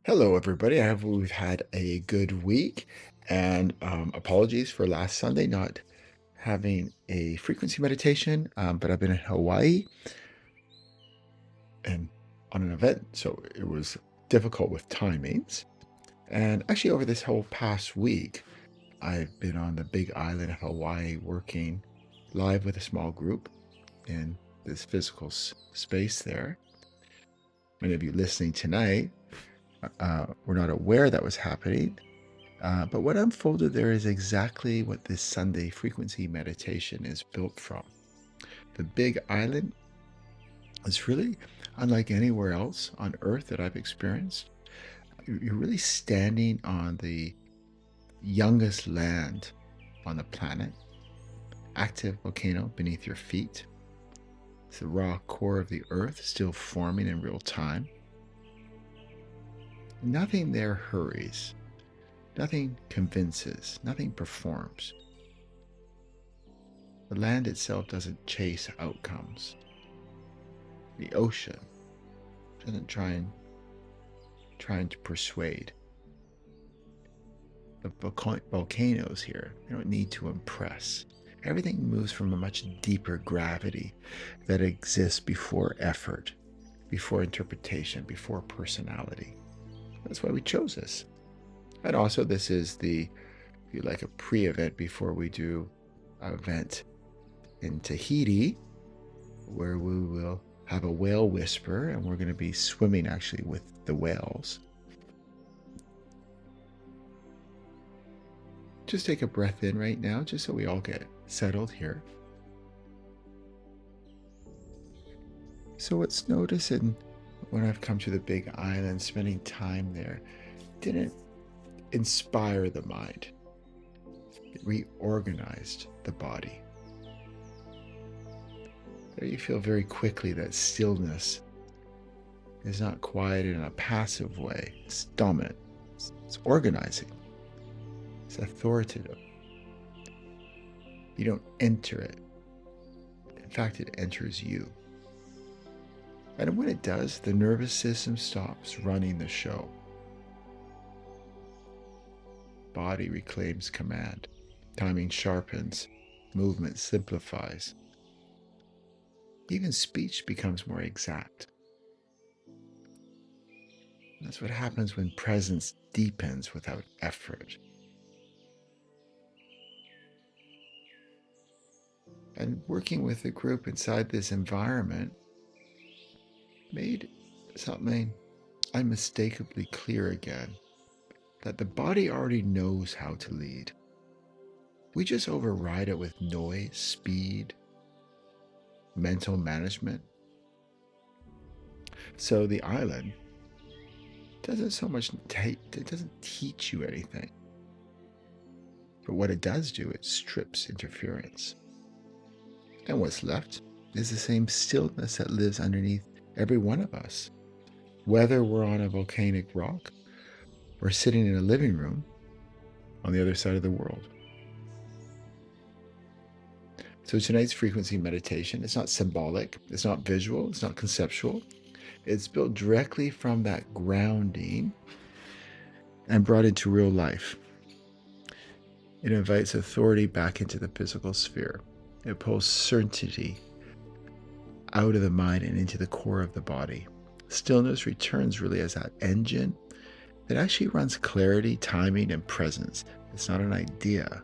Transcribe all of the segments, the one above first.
Hello, everybody. I hope we've had a good week, and apologies for last Sunday not having a frequency meditation, but I've been in Hawaii and on an event, so it was difficult with timings. And actually, over this whole past week, I've been on the Big Island of Hawaii working live with a small group in this physical space there. Many of you listening tonight were not aware that was happening. But what unfolded there is exactly what this Sunday frequency meditation is built from. The Big Island is really unlike anywhere else on Earth that I've experienced. You're really standing on the youngest land on the planet, active volcano beneath your feet. It's the raw core of the Earth still forming in real time. Nothing there hurries. Nothing convinces. Nothing performs. The land itself doesn't chase outcomes. The ocean doesn't trying to persuade. The volcanoes here, they don't need to impress. Everything moves from a much deeper gravity that exists before effort, before interpretation, before personality. That's why we chose this. And also, this is if you like, a pre-event before we do an event in Tahiti, where we will have a whale whisper, and we're going to be swimming actually with the whales. Just take a breath in right now, just so we all get settled here. So what's noticing when I've come to the Big Island, spending time there, didn't inspire the mind. It reorganized the body. There you feel very quickly that stillness is not quiet in a passive way. It's dominant. It's organizing. It's authoritative. You don't enter it. In fact, it enters you. And when it does, the nervous system stops running the show. Body reclaims command. Timing sharpens. Movement simplifies. Even speech becomes more exact. That's what happens when presence deepens without effort. And working with the group inside this environment made something unmistakably clear again, that the body already knows how to lead. We just override it with noise, speed, mental management. So the island doesn't so much it doesn't teach you anything. But what it does do, it strips interference. And what's left is the same stillness that lives underneath every one of us. Whether we're on a volcanic rock or sitting in a living room on the other side of the world. So tonight's frequency meditation, it's not symbolic, it's not visual, it's not conceptual. It's built directly from that grounding and brought into real life. It invites authority back into the physical sphere. It pulls certainty out of the mind and into the core of the body. Stillness returns really as that engine that actually runs clarity, timing, and presence. It's not an idea.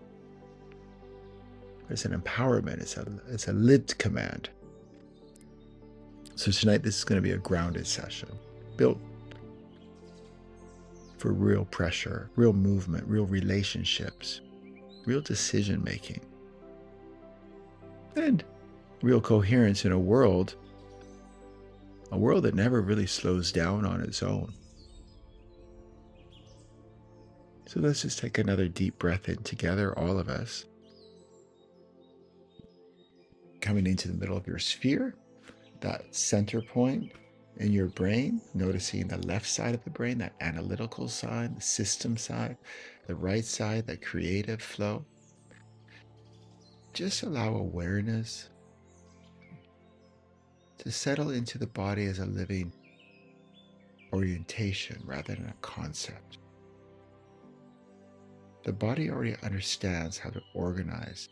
It's an empowerment. It's a lived command. So tonight, this is going to be a grounded session, built for real pressure, real movement, real relationships, real decision making, and real coherence in a world that never really slows down on its own. So let's just take another deep breath in together, all of us. Coming into the middle of your sphere, that center point in your brain, noticing the left side of the brain, that analytical side, the system side, the right side, that creative flow. Just allow awareness to settle into the body as a living orientation rather than a concept. The body already understands how to organize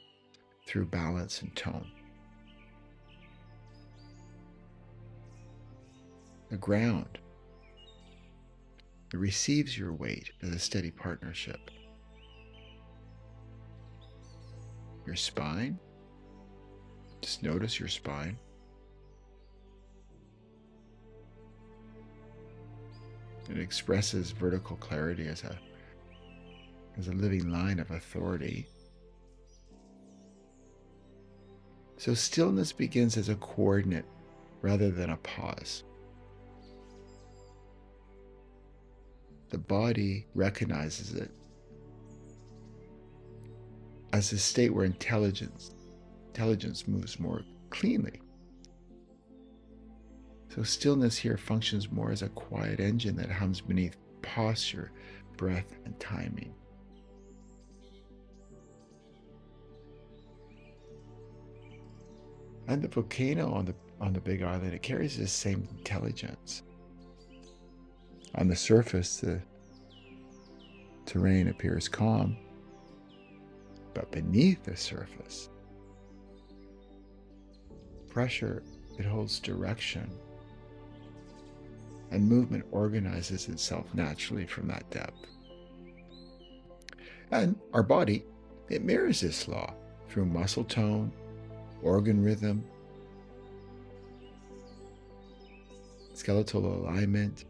through balance and tone. The ground, it receives your weight as a steady partnership. Your spine, just notice your spine. It expresses vertical clarity as a living line of authority. So stillness begins as a coordinate rather than a pause. The body recognizes it as a state where intelligence moves more cleanly. So stillness here functions more as a quiet engine that hums beneath posture, breath, and timing. And the volcano on the Big Island, it carries the same intelligence. On the surface, the terrain appears calm, but beneath the surface, pressure, it holds direction, and movement organizes itself naturally from that depth. And our body, it mirrors this law through muscle tone, organ rhythm, skeletal alignment,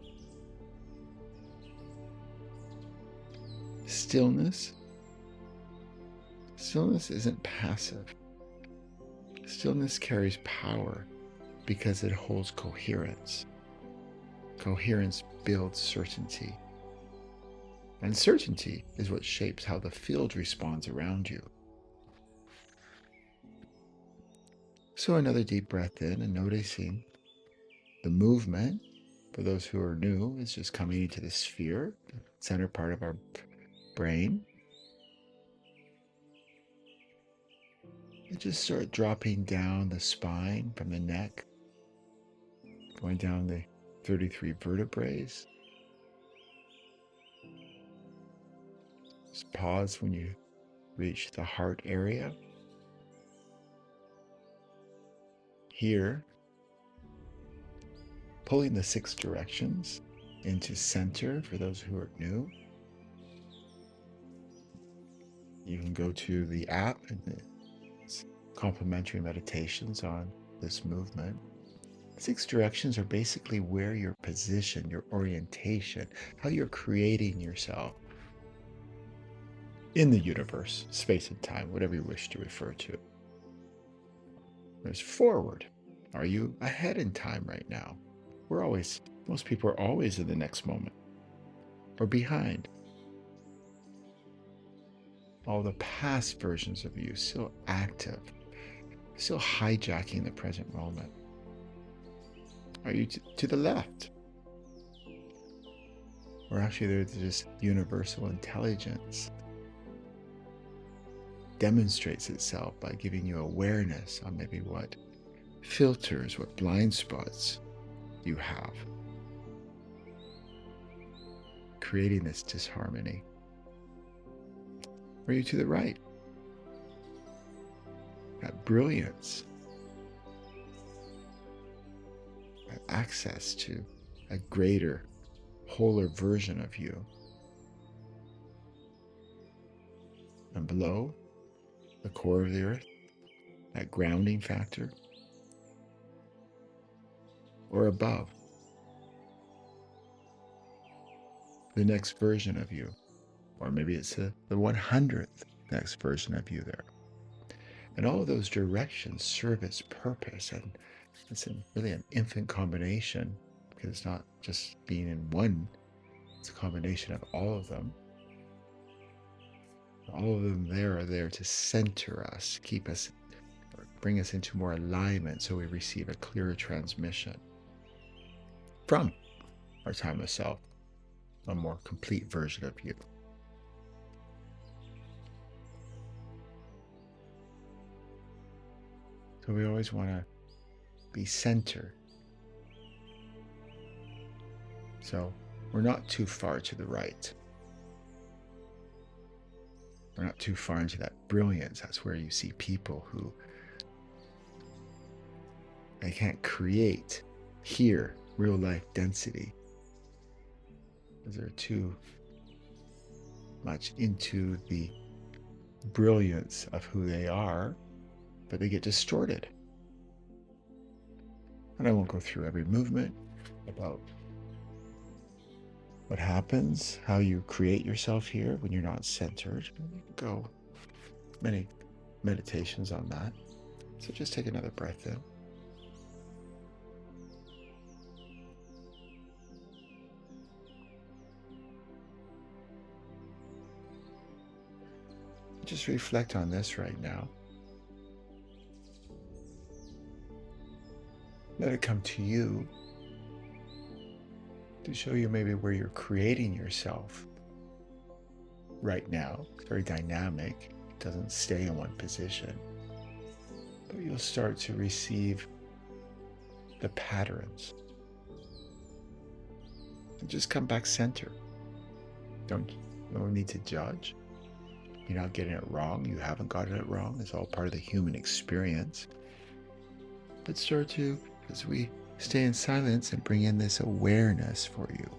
stillness. Stillness isn't passive. Stillness carries power because it holds coherence. Coherence builds certainty. And certainty is what shapes how the field responds around you. So another deep breath in and noticing the movement. For those who are new, is just coming into the sphere, the center part of our brain. And just start dropping down the spine from the neck, going down the 33 vertebrae. Just pause when you reach the heart area. Here, pulling the 6 directions into center for those who are new. You can go to the app and it's complimentary meditations on this movement. 6 directions are basically where your position, your orientation, how you're creating yourself in the universe, space and time, whatever you wish to refer to. There's forward. Are you ahead in time right now? Most people are always in the next moment. Or behind. All the past versions of you still active, still hijacking the present moment. Are you to the left? Or actually there's this universal intelligence demonstrates itself by giving you awareness on maybe what filters, what blind spots you have, creating this disharmony. Are you to the right? That brilliance, that access to a greater, wholer version of you. And below, the core of the earth, that grounding factor. Or above, the next version of you. Or maybe it's the 100th next version of you there. And all of those directions serve its purpose. And it's really an infinite combination because it's not just being in one, it's a combination of all of them. All of them there are there to center us, keep us, or bring us into more alignment so we receive a clearer transmission from our timeless self, a more complete version of you. So we always want to be centered. So we're not too far to the right. We're not too far into that brilliance. That's where you see people who they can't create here real life density because they're too much into the brilliance of who they are, but they get distorted. And I won't go through every movement about what happens, how you create yourself here when you're not centered. Go many meditations on that. So just take another breath in. Just reflect on this right now. Let it come to you to show you maybe where you're creating yourself right now. It's very dynamic. It doesn't stay in one position. But you'll start to receive the patterns. And just come back center. No need to judge. You're not getting it wrong. You haven't gotten it wrong. It's all part of the human experience. But start to, as we stay in silence, and bring in this awareness for you.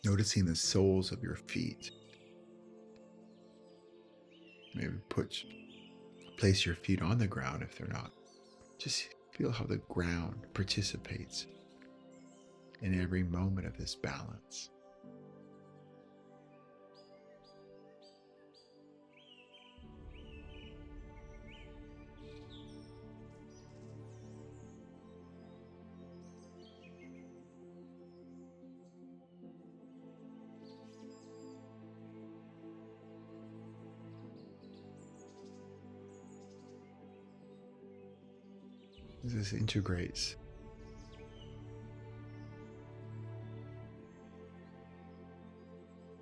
Noticing the soles of your feet. Maybe place your feet on the ground if they're not. Just feel how the ground participates in every moment of this balance. As this integrates,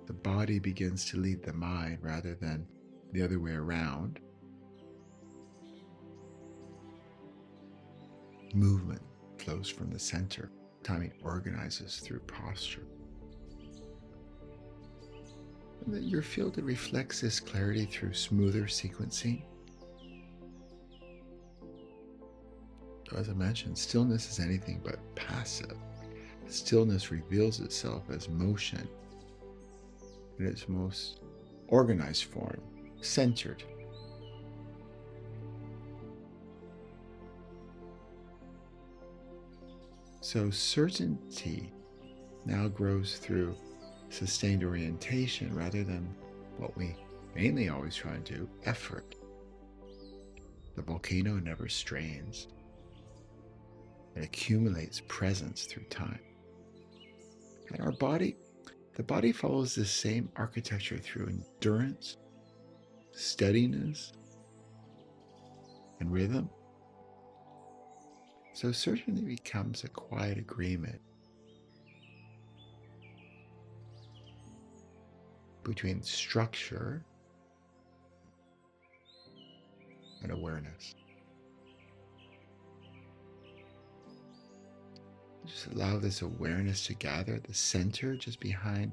the body begins to lead the mind rather than the other way around. Movement flows from the center. Timing organizes through posture. And that your field reflects this clarity through smoother sequencing. As I mentioned, stillness is anything but passive. Stillness reveals itself as motion in its most organized form, centered. So certainty now grows through sustained orientation rather than what we mainly always try to do, effort. The volcano never strains. It accumulates presence through time. And the body follows the same architecture through endurance, steadiness, and rhythm. So certainty becomes a quiet agreement between structure and awareness. Just allow this awareness to gather at the center, just behind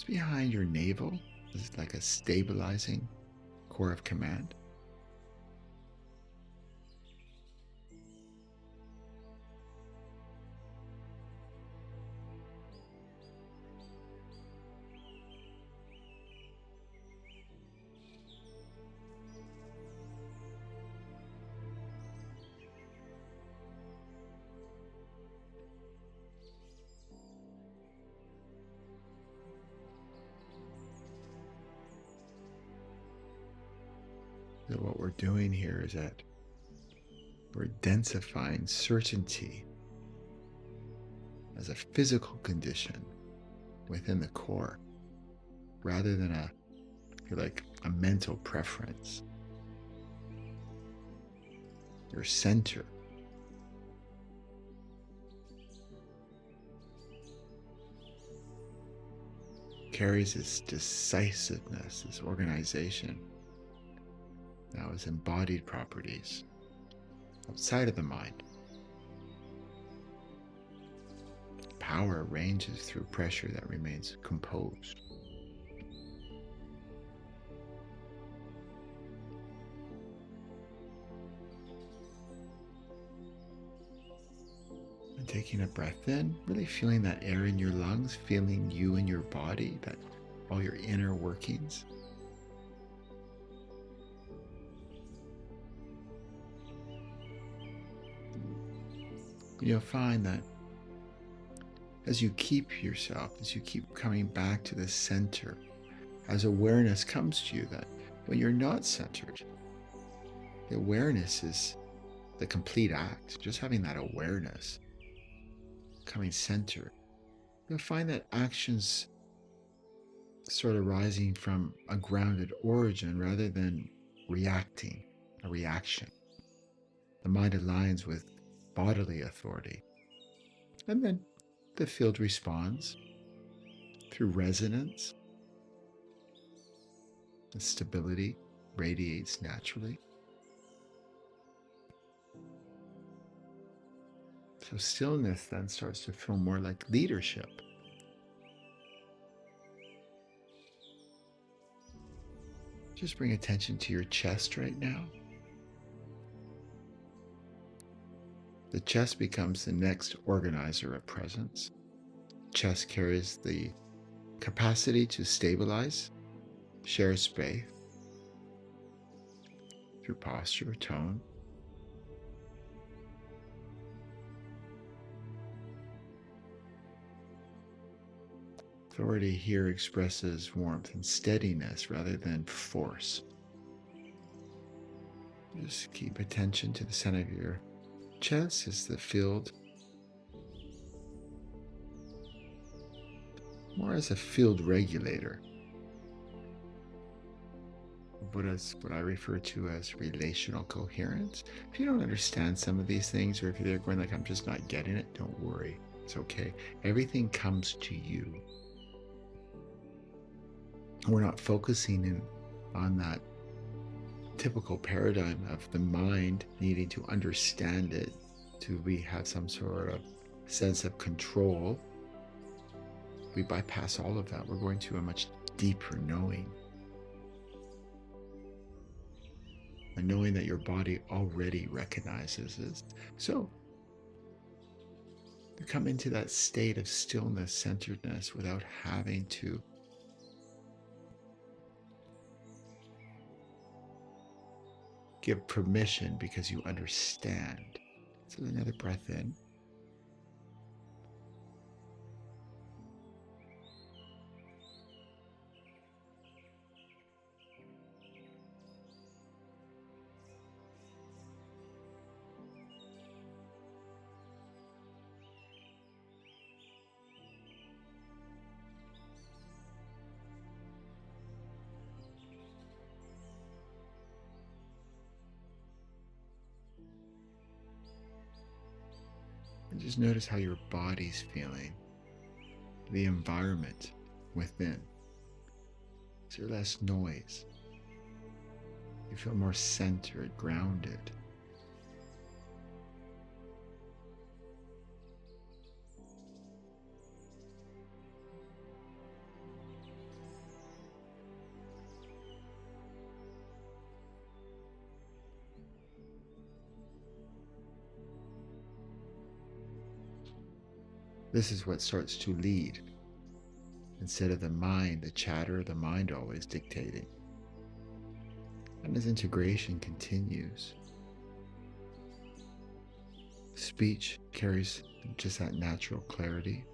your navel. This is like a stabilizing core of command. So what we're doing here is that we're densifying certainty as a physical condition within the core, rather than a mental preference. your center. Carries this decisiveness, this organization, now as embodied properties outside of the mind. Power ranges through pressure that remains composed. And taking a breath in, really feeling that air in your lungs, feeling you in your body, that all your inner workings. You'll find that as you keep yourself, as you keep coming back to the center, as awareness comes to you that when you're not centered, the awareness is the complete act. Just having that awareness, coming centered, you'll find that actions sort of rising from a grounded origin rather than reacting, a reaction. The mind aligns with bodily authority. And then the field responds through resonance. The stability radiates naturally. So stillness then starts to feel more like leadership. Just bring attention to your chest right now. The chest becomes the next organizer of presence. Chest carries the capacity to stabilize, share space through posture, tone. Authority here expresses warmth and steadiness rather than force. Just keep attention to the center of your chest as the field, more as a field regulator. What I refer to as relational coherence. If you don't understand some of these things, or if you're going like, I'm just not getting it, don't worry. It's okay. Everything comes to you. We're not focusing in on that typical paradigm of the mind needing to understand it to have some sort of sense of control. We bypass all of that. We're going to a much deeper knowing. A knowing that your body already recognizes this. So you come into that state of stillness, centeredness, without having to give permission, because you understand. So another breath in. And just notice how your body's feeling, the environment within. Is there less noise? You feel more centered, grounded. This is what starts to lead, instead of the mind, the chatter of the mind always dictating. And as integration continues, speech carries just that natural clarity.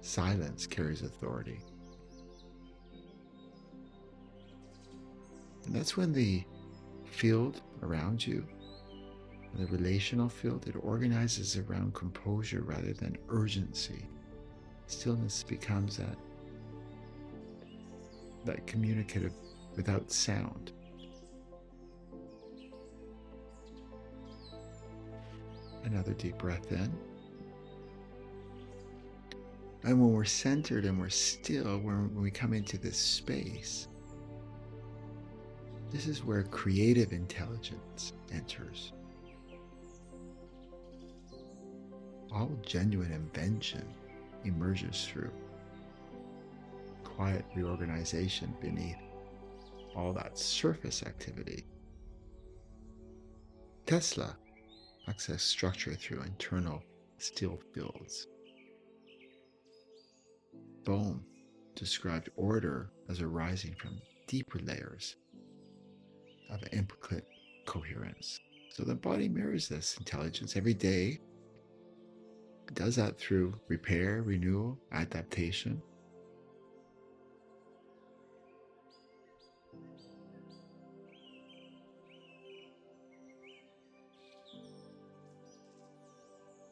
Silence carries authority. And that's when the field around you, the relational field, it organizes around composure rather than urgency. Stillness becomes that communicative without sound. Another deep breath in. And when we're centered and we're still, when we come into this space, this is where creative intelligence enters. All genuine invention emerges through quiet reorganization beneath all that surface activity. Tesla accessed structure through internal steel fields. Bohm described order as arising from deeper layers of implicit coherence. So the body mirrors this intelligence every day. It does that through repair, renewal, adaptation.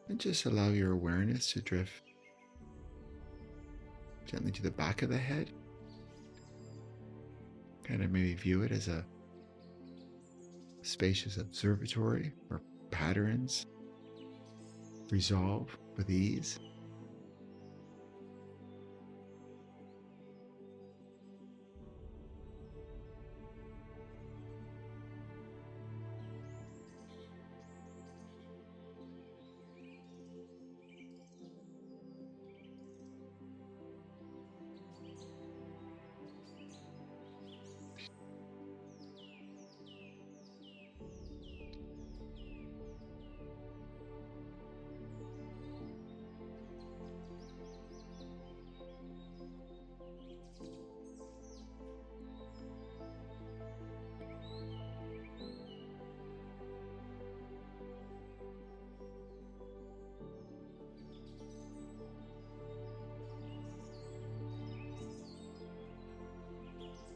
And just allow your awareness to drift gently to the back of the head. Kind of maybe view it as a spacious observatory where patterns resolve with ease.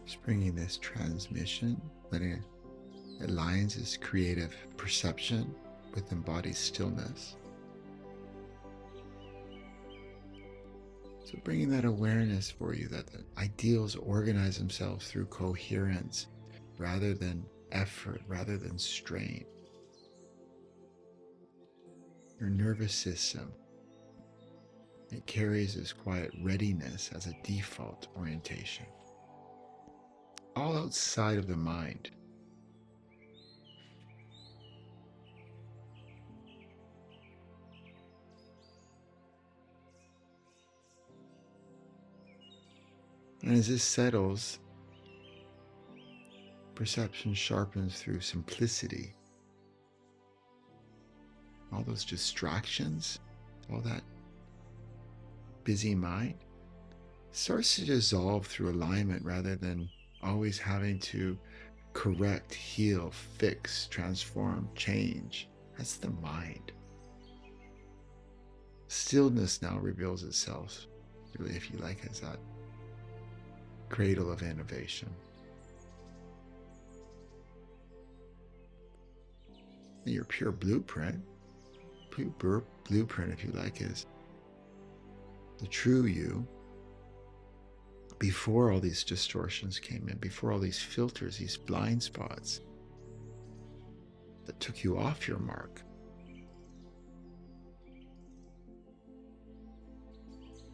Just bringing this transmission, letting it aligns this creative perception with embodied stillness. So bringing that awareness for you that the ideals organize themselves through coherence rather than effort, rather than strain. Your nervous system, it carries this quiet readiness as a default orientation. All outside of the mind. And as this settles, perception sharpens through simplicity. All those distractions, all that busy mind starts to dissolve through alignment rather than always having to correct, heal, fix, transform, change. That's the mind. Stillness now reveals itself, really, if you like, as that cradle of innovation. And your pure blueprint, if you like, is the true you before all these distortions came in, before all these filters, these blind spots that took you off your mark.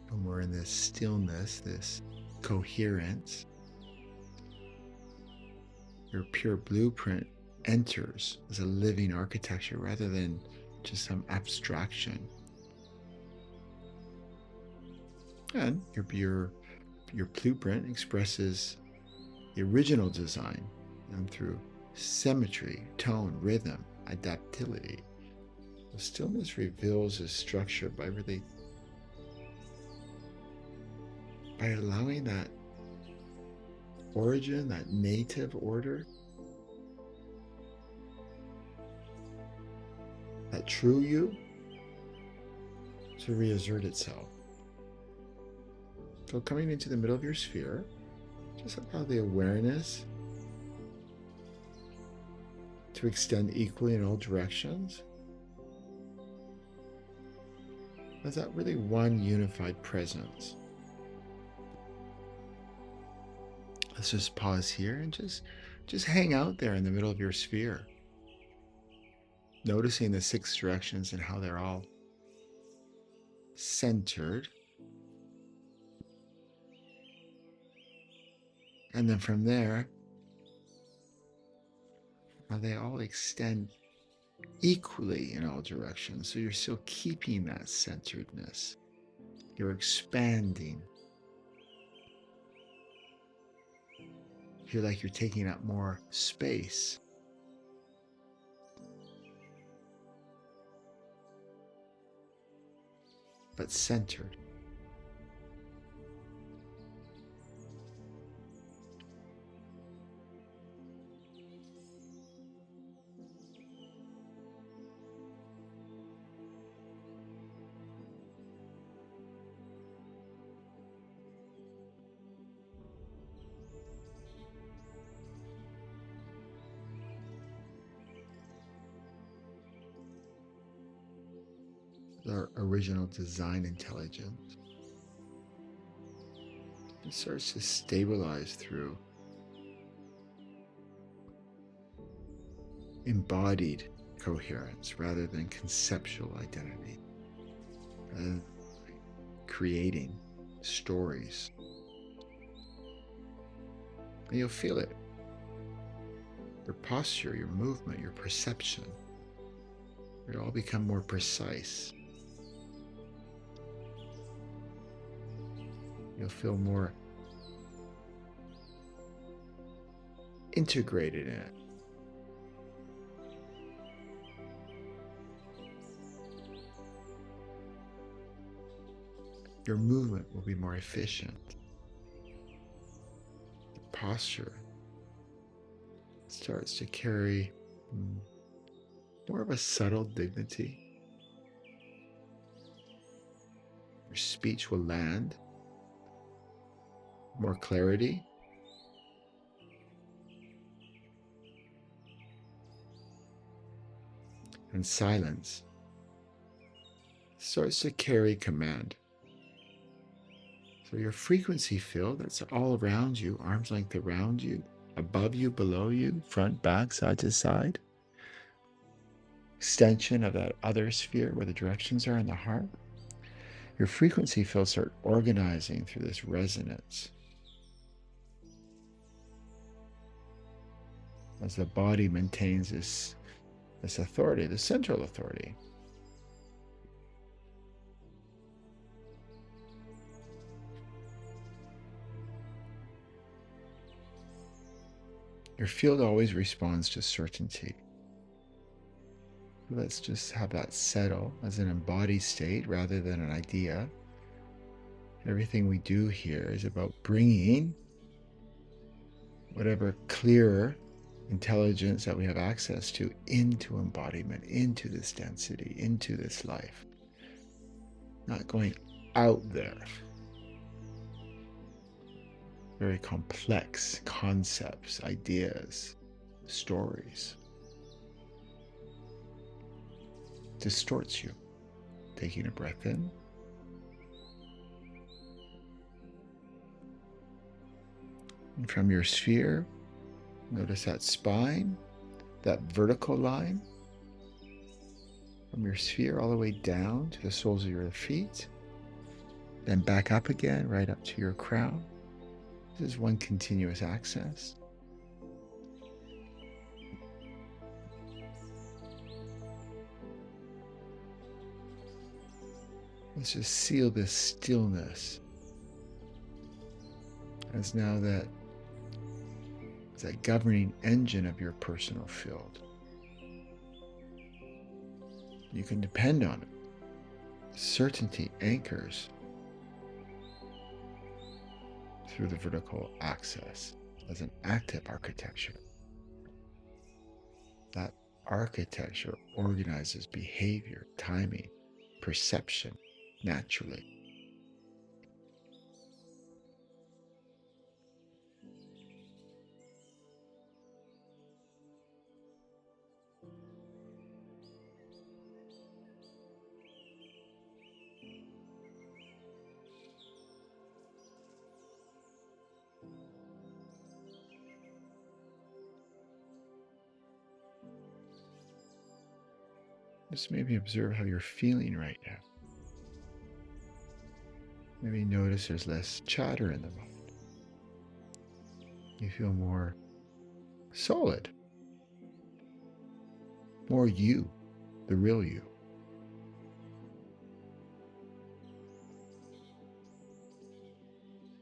When we're in this stillness, this coherence, your pure blueprint enters as a living architecture rather than just some abstraction. And your blueprint expresses the original design, and through symmetry, tone, rhythm, adaptability. The stillness reveals a structure by allowing that origin, that native order, that true you, to reassert itself. So coming into the middle of your sphere, just allow the awareness to extend equally in all directions. As that really one unified presence. Let's just pause here and just hang out there in the middle of your sphere, noticing the 6 directions and how they're all centered. And then from there, how they all extend equally in all directions. So you're still keeping that centeredness. You're expanding. Feel like you're taking up more space. But centered. Our original design intelligence. It starts to stabilize through embodied coherence rather than conceptual identity. Creating stories. And you'll feel it. Your posture, your movement, your perception. It'll all become more precise. You'll feel more integrated in it. Your movement will be more efficient. The posture starts to carry more of a subtle dignity. Your speech will land, more clarity. And silence starts to carry command. So your frequency field that's all around you, arm's length around you, above you, below you, front, back, side to side. Extension of that other sphere where the directions are in the heart. Your frequency fields start organizing through this resonance. As the body maintains this authority, the central authority. Your field always responds to certainty. Let's just have that settle as an embodied state rather than an idea. Everything we do here is about bringing whatever clearer intelligence that we have access to into embodiment, into this density, into this life. Not going out there. Very complex concepts, ideas, stories. Distorts you. Taking a breath in. And from your sphere, notice that spine, that vertical line. From your sphere all the way down to the soles of your feet. Then back up again, right up to your crown. This is one continuous access. Let's just seal this stillness as now that it's that governing engine of your personal field. You can depend on it. Certainty anchors through the vertical axis as an active architecture. That architecture organizes behavior, timing, perception naturally. Just maybe observe how you're feeling right now. Maybe notice there's less chatter in the mind. You feel more solid, more you, the real you.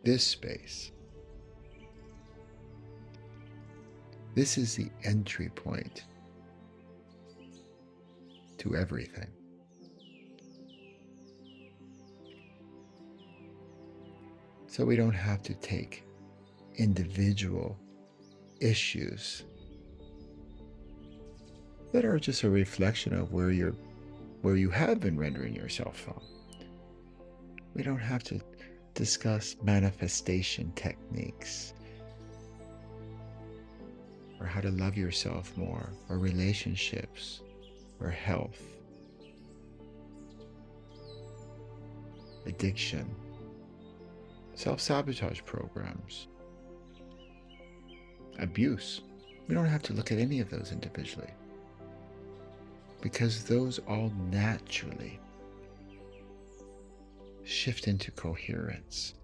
This space, this is the entry point to everything. So we don't have to take individual issues that are just a reflection of where you have been rendering yourself from. We don't have to discuss manifestation techniques or how to love yourself more, or relationships, or health, addiction, self-sabotage programs, abuse. We don't have to look at any of those individually, because those all naturally shift into coherence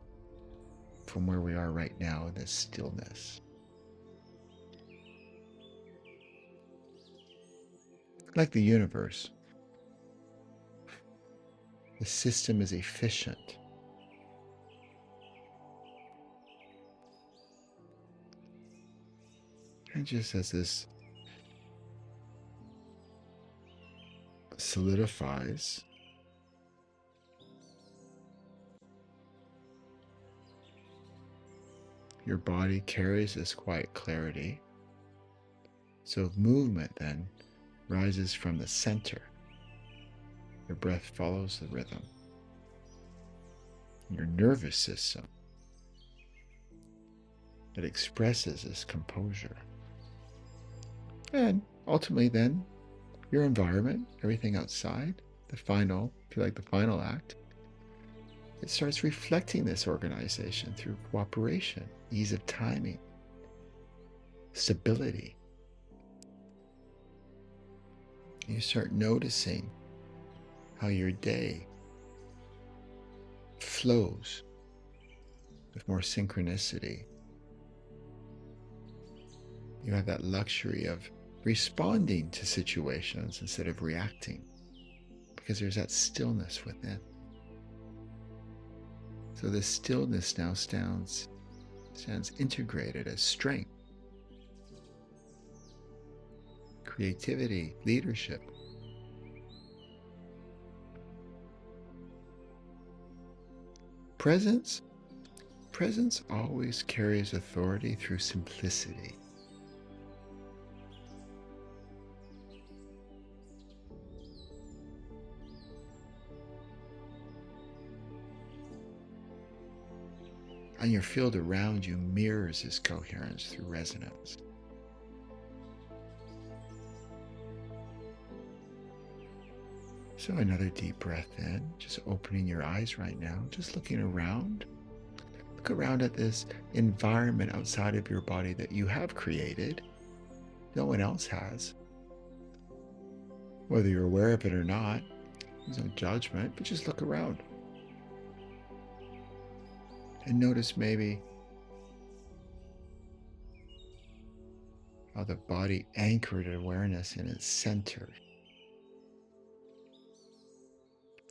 from where we are right now in this stillness. Like the universe, the system is efficient. And just as this solidifies, your body carries this quiet clarity. So movement then rises from the center. Your breath follows the rhythm. Your nervous system, it expresses this composure. And ultimately then, your environment, everything outside, if you like, the final act, it starts reflecting this organization through cooperation, ease of timing, stability. You start noticing how your day flows with more synchronicity. You have that luxury of responding to situations instead of reacting, because there's that stillness within. So the stillness now stands integrated as strength, creativity, leadership. Presence always carries authority through simplicity. And your field around you mirrors this coherence through resonance. So another deep breath in, just opening your eyes right now, just looking around. Look around at this environment outside of your body that you have created. No one else has. Whether you're aware of it or not, there's no judgment, but just look around. And notice maybe how the body anchored awareness in its center.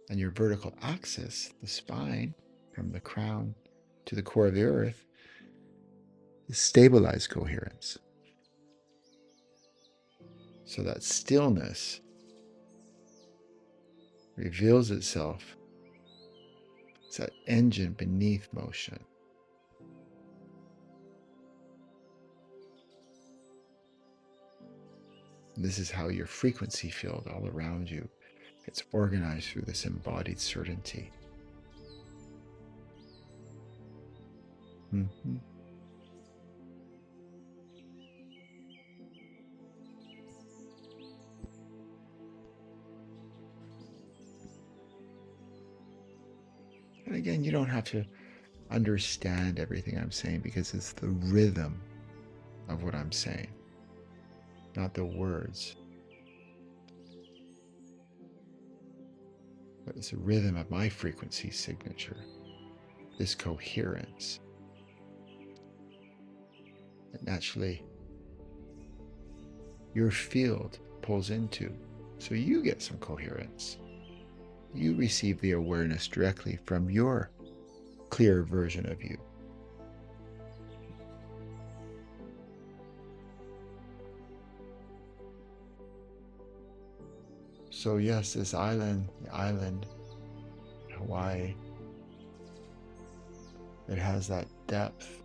And your vertical axis, the spine, from the crown to the core of the earth, is stabilized coherence. So that stillness reveals itself. It's that engine beneath motion. And this is how your frequency field all around you, it's organized through this embodied certainty. Mm-hmm. And again, you don't have to understand everything I'm saying, because it's the rhythm of what I'm saying, not the words. It's a rhythm of my frequency signature, this coherence that naturally your field pulls into. So you get some coherence. You receive the awareness directly from your clear version of you. So yes, this island, the island, Hawaii, it has that depth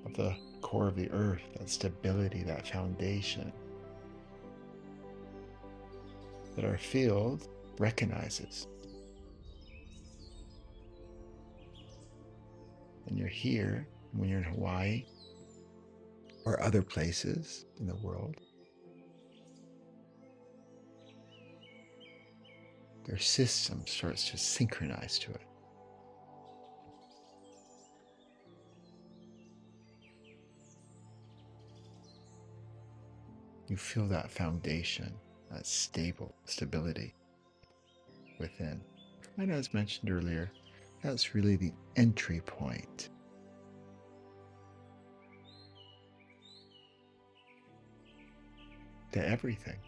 of the core of the earth, that stability, that foundation that our field recognizes. When you're here, when you're in Hawaii or other places in the world, their system starts to synchronize to it. You feel that foundation, that stability within. And as mentioned earlier, that's really the entry point to everything.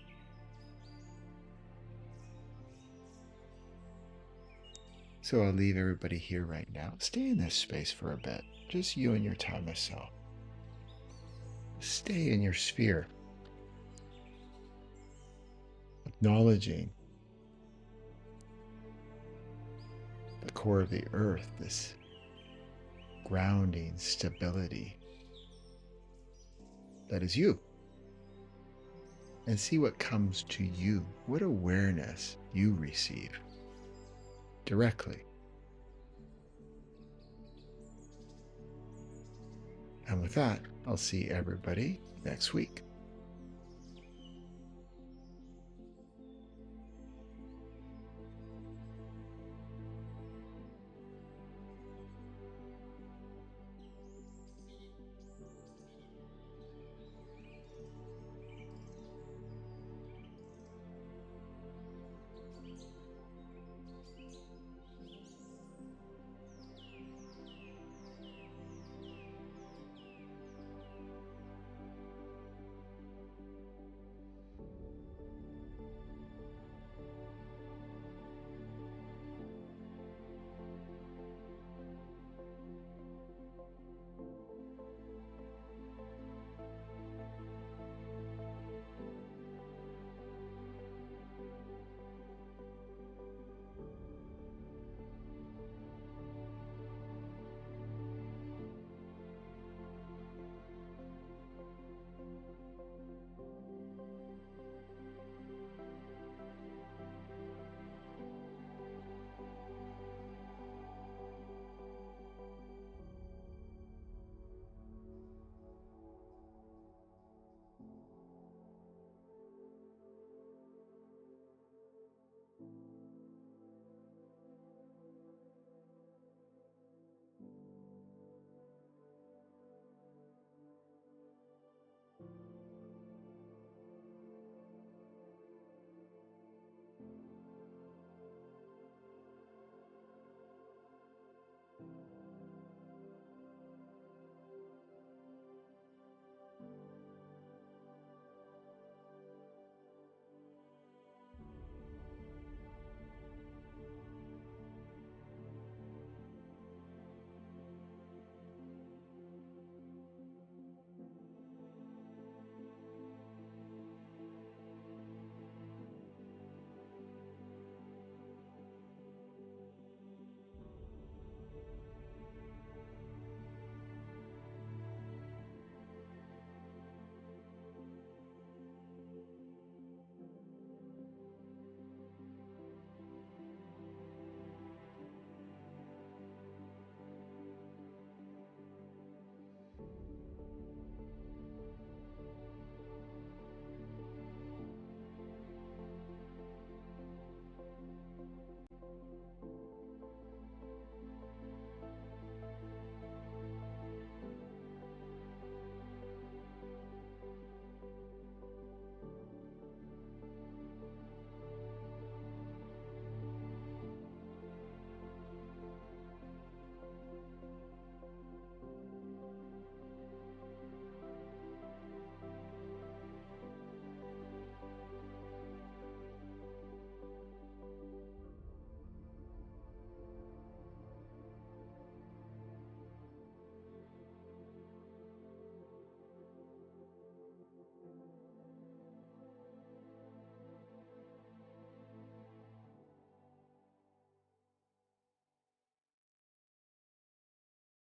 So I'll leave everybody here right now. Stay in this space for a bit. Just you and your time of self. Stay in your sphere. Acknowledging the core of the earth, this grounding stability that is you. And see what comes to you, what awareness you receive directly. And with that, I'll see everybody next week.